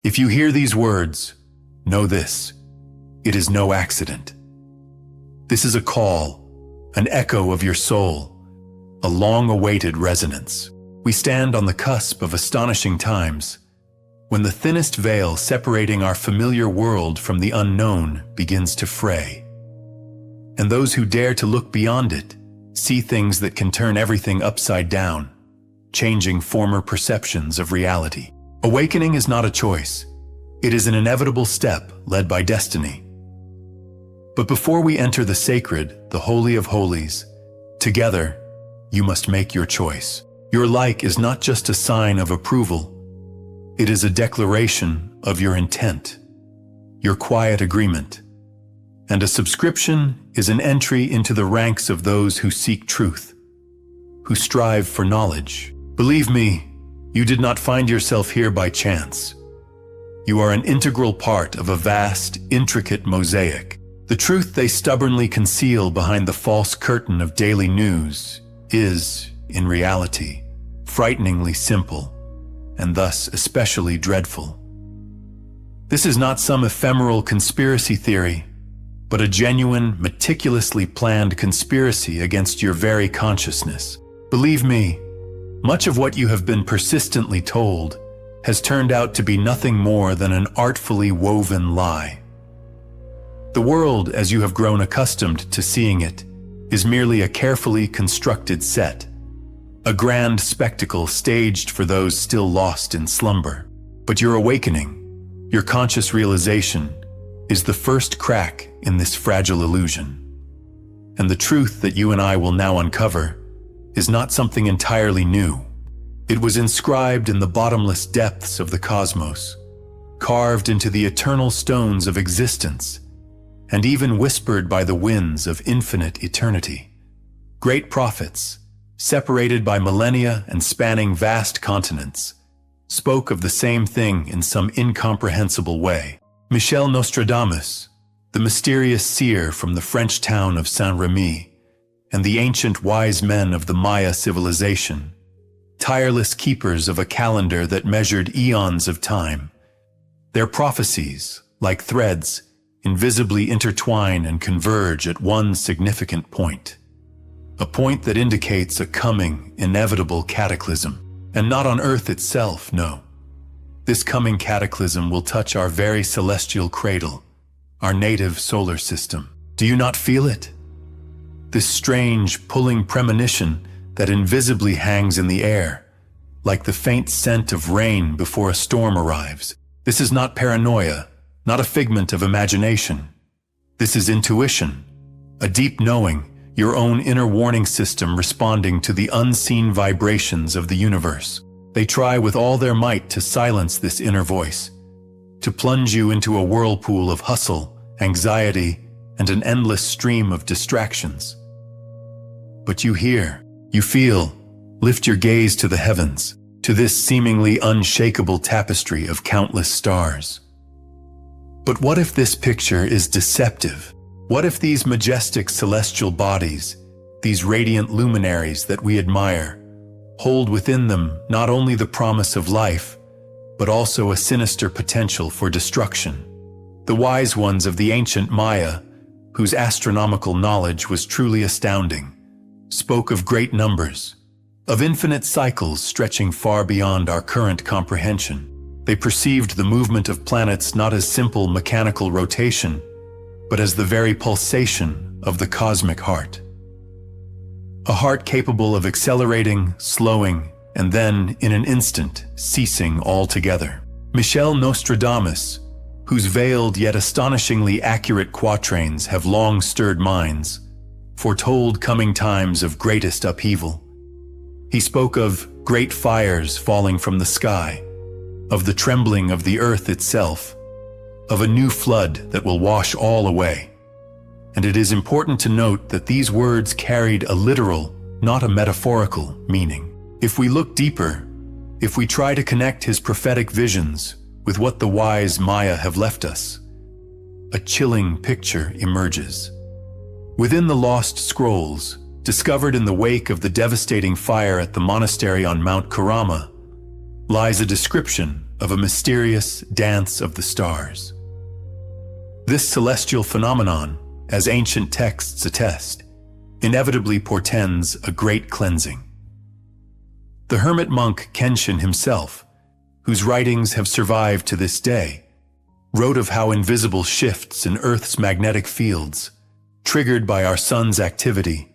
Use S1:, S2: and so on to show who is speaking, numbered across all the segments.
S1: If you hear these words, know this: it is no accident. This is a call, an echo of your soul, a long-awaited resonance. We stand on the cusp of astonishing times, when the thinnest veil separating our familiar world from the unknown begins to fray. And those who dare to look beyond it see things that can turn everything upside down, changing former perceptions of reality. Awakening is not a choice. It is an inevitable step led by destiny. But before we enter the sacred, the Holy of Holies, together, you must make your choice. Your like is not just a sign of approval. It is a declaration of your intent, your quiet agreement. And a subscription is an entry into the ranks of those who seek truth, who strive for knowledge. Believe me, you did not find yourself here by chance. You are an integral part of a vast, intricate mosaic. The truth they stubbornly conceal behind the false curtain of daily news is, in reality, frighteningly simple, and thus especially dreadful. This is not some ephemeral conspiracy theory, but a genuine, meticulously planned conspiracy against your very consciousness. Believe me, much of what you have been persistently told has turned out to be nothing more than an artfully woven lie. The world, as you have grown accustomed to seeing it, is merely a carefully constructed set, a grand spectacle staged for those still lost in slumber. But your awakening, your conscious realization, is the first crack in this fragile illusion. And the truth that you and I will now uncover is not something entirely new. It was inscribed in the bottomless depths of the cosmos, carved into the eternal stones of existence, and even whispered by the winds of infinite eternity. Great prophets, separated by millennia and spanning vast continents, spoke of the same thing in some incomprehensible way. Nostradamus, the mysterious seer from the French town of Saint-Remy, and the ancient wise men of the Maya civilization, tireless keepers of a calendar that measured eons of time. Their prophecies, like threads, invisibly intertwine and converge at one significant point. A point that indicates a coming, inevitable cataclysm. And not on Earth itself, no. This coming cataclysm will touch our very celestial cradle, our native solar system. Do you not feel it? This strange, pulling premonition that invisibly hangs in the air, like the faint scent of rain before a storm arrives. This is not paranoia, not a figment of imagination. This is intuition, a deep knowing, your own inner warning system responding to the unseen vibrations of the universe. They try with all their might to silence this inner voice, to plunge you into a whirlpool of hustle, anxiety, and an endless stream of distractions. But you hear, you feel, lift your gaze to the heavens, to this seemingly unshakable tapestry of countless stars. But what if this picture is deceptive? What if these majestic celestial bodies, these radiant luminaries that we admire, hold within them not only the promise of life, but also a sinister potential for destruction? The wise ones of the ancient Maya, whose astronomical knowledge was truly astounding, spoke of great numbers, of infinite cycles stretching far beyond our current comprehension. They perceived the movement of planets not as simple mechanical rotation, but as the very pulsation of the cosmic heart. A heart capable of accelerating, slowing, and then, in an instant, ceasing altogether. Nostradamus, whose veiled yet astonishingly accurate quatrains have long stirred minds, foretold coming times of greatest upheaval. He spoke of great fires falling from the sky, of the trembling of the earth itself, of a new flood that will wash all away. And it is important to note that these words carried a literal, not a metaphorical, meaning. If we look deeper, if we try to connect his prophetic visions with what the wise Maya have left us, a chilling picture emerges. Within the lost scrolls, discovered in the wake of the devastating fire at the monastery on Mount Karama, lies a description of a mysterious dance of the stars. This celestial phenomenon, as ancient texts attest, inevitably portends a great cleansing. The hermit monk Kenshin himself, whose writings have survived to this day, wrote of how invisible shifts in Earth's magnetic fields, triggered by our sun's activity,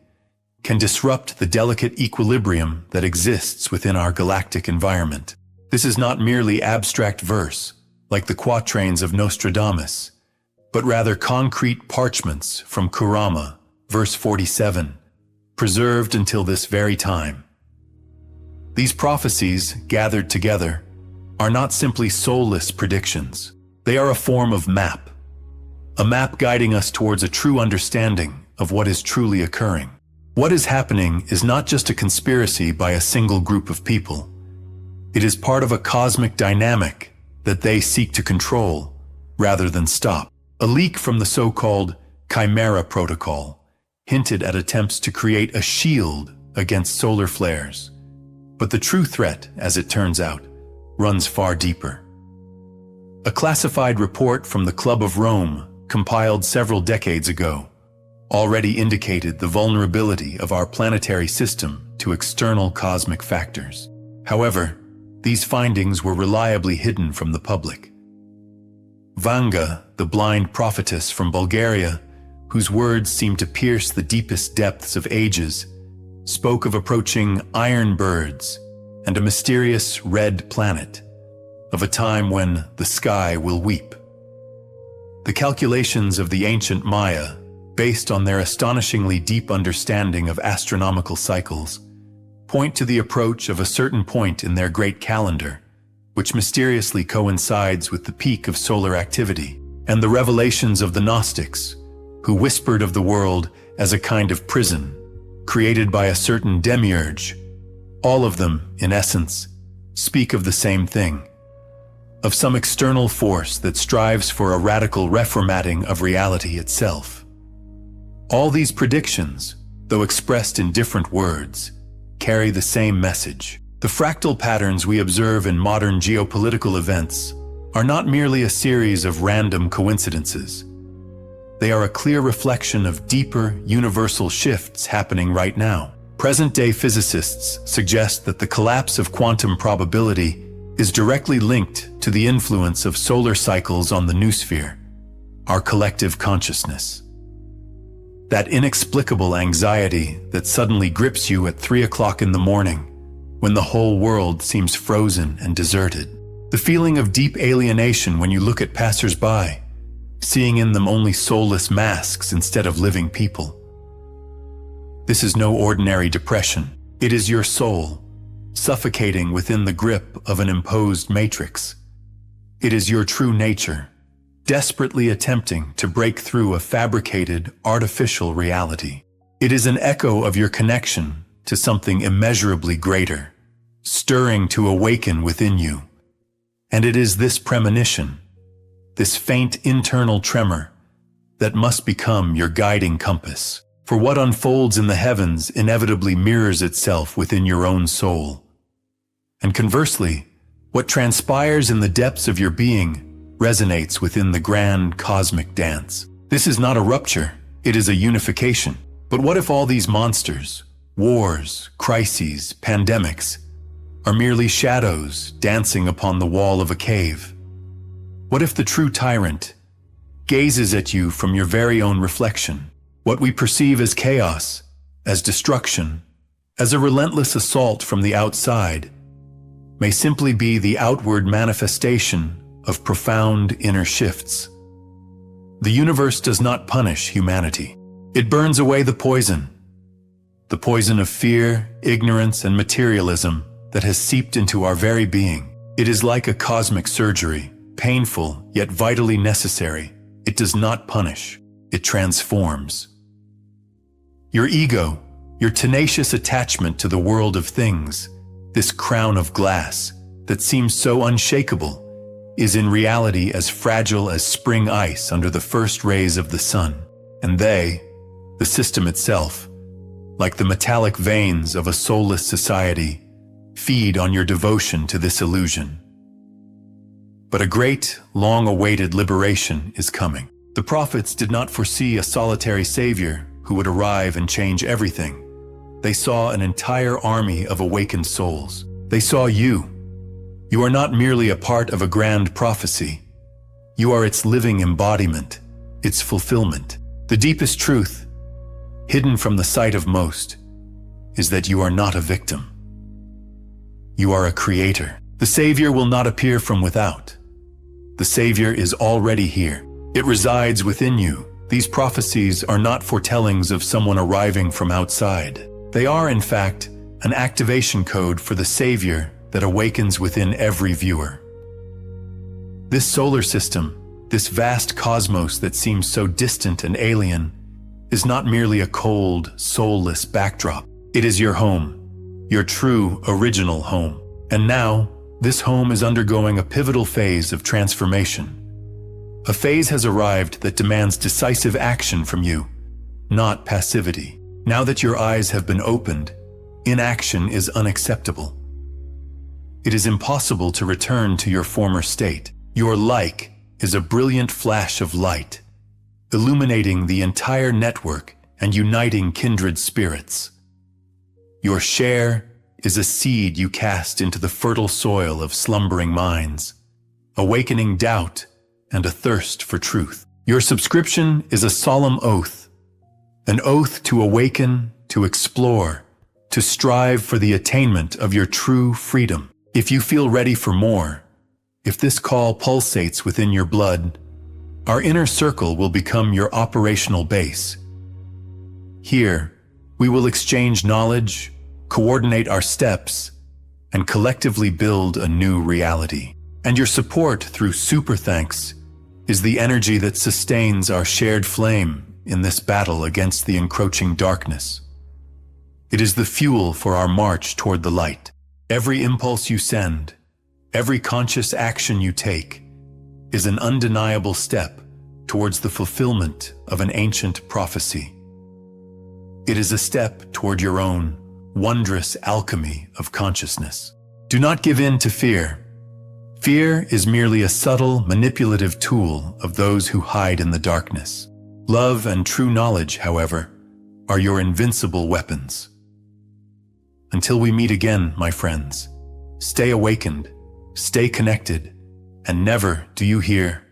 S1: can disrupt the delicate equilibrium that exists within our galactic environment. This is not merely abstract verse, like the quatrains of Nostradamus, but rather concrete parchments from Kurama, verse 47, preserved until this very time. These prophecies, gathered together, are not simply soulless predictions. They are a form of map, a map guiding us towards a true understanding of what is truly occurring. What is happening is not just a conspiracy by a single group of people. It is part of a cosmic dynamic that they seek to control rather than stop. A leak from the so-called Chimera Protocol hinted at attempts to create a shield against solar flares. But the true threat, as it turns out, runs far deeper. A classified report from the Club of Rome, compiled several decades ago, already indicated the vulnerability of our planetary system to external cosmic factors. However, these findings were reliably hidden from the public. Vanga, the blind prophetess from Bulgaria, whose words seemed to pierce the deepest depths of ages, spoke of approaching iron birds and a mysterious red planet, of a time when the sky will weep. The calculations of the ancient Maya, based on their astonishingly deep understanding of astronomical cycles, point to the approach of a certain point in their great calendar, which mysteriously coincides with the peak of solar activity, and the revelations of the Gnostics, who whispered of the world as a kind of prison, created by a certain demiurge. All of them, in essence, speak of the same thing, of some external force that strives for a radical reformatting of reality itself. All these predictions, though expressed in different words, carry the same message. The fractal patterns we observe in modern geopolitical events are not merely a series of random coincidences. They are a clear reflection of deeper, universal shifts happening right now. Present-day physicists suggest that the collapse of quantum probability is directly linked to the influence of solar cycles on the noosphere, our collective consciousness. That inexplicable anxiety that suddenly grips you at 3 o'clock in the morning, when the whole world seems frozen and deserted. The feeling of deep alienation when you look at passers-by, seeing in them only soulless masks instead of living people. This is no ordinary depression. It is your soul, suffocating within the grip of an imposed matrix. It is your true nature, desperately attempting to break through a fabricated, artificial reality. It is an echo of your connection to something immeasurably greater, stirring to awaken within you. And it is this premonition, this faint internal tremor, that must become your guiding compass. For what unfolds in the heavens inevitably mirrors itself within your own soul. And conversely, what transpires in the depths of your being resonates within the grand cosmic dance. This is not a rupture, it is a unification. But what if all these monsters, wars, crises, pandemics, are merely shadows dancing upon the wall of a cave? What if the true tyrant gazes at you from your very own reflection? What we perceive as chaos, as destruction, as a relentless assault from the outside, may simply be the outward manifestation of profound inner shifts. The universe does not punish humanity. It burns away the poison of fear, ignorance, and materialism that has seeped into our very being. It is like a cosmic surgery, painful yet vitally necessary. It does not punish, it transforms. Your ego, your tenacious attachment to the world of things, this crown of glass that seems so unshakable, is in reality as fragile as spring ice under the first rays of the sun. And they, the system itself, like the metallic veins of a soulless society, feed on your devotion to this illusion. But a great, long-awaited liberation is coming. The prophets did not foresee a solitary savior who would arrive and change everything. They saw an entire army of awakened souls. They saw you. You are not merely a part of a grand prophecy. You are its living embodiment, its fulfillment. The deepest truth, hidden from the sight of most, is that you are not a victim. You are a creator. The Savior will not appear from without. The Savior is already here. It resides within you. These prophecies are not foretellings of someone arriving from outside. They are, in fact, an activation code for the Savior that awakens within every viewer. This solar system, this vast cosmos that seems so distant and alien, is not merely a cold, soulless backdrop. It is your home, your true, original home. And now, this home is undergoing a pivotal phase of transformation. A phase has arrived that demands decisive action from you, not passivity. Now that your eyes have been opened, inaction is unacceptable. It is impossible to return to your former state. Your like is a brilliant flash of light, illuminating the entire network and uniting kindred spirits. Your share is a seed you cast into the fertile soil of slumbering minds, awakening doubt and a thirst for truth. Your subscription is a solemn oath, an oath to awaken, to explore, to strive for the attainment of your true freedom. If you feel ready for more, if this call pulsates within your blood, our inner circle will become your operational base. Here, we will exchange knowledge, coordinate our steps, and collectively build a new reality. And your support through super thanks is the energy that sustains our shared flame in this battle against the encroaching darkness. It is the fuel for our march toward the light. Every impulse you send, every conscious action you take, is an undeniable step towards the fulfillment of an ancient prophecy. It is a step toward your own wondrous alchemy of consciousness. Do not give in to fear. Fear is merely a subtle, manipulative tool of those who hide in the darkness. Love and true knowledge, however, are your invincible weapons. Until we meet again, my friends, stay awakened, stay connected, and never, do you hear,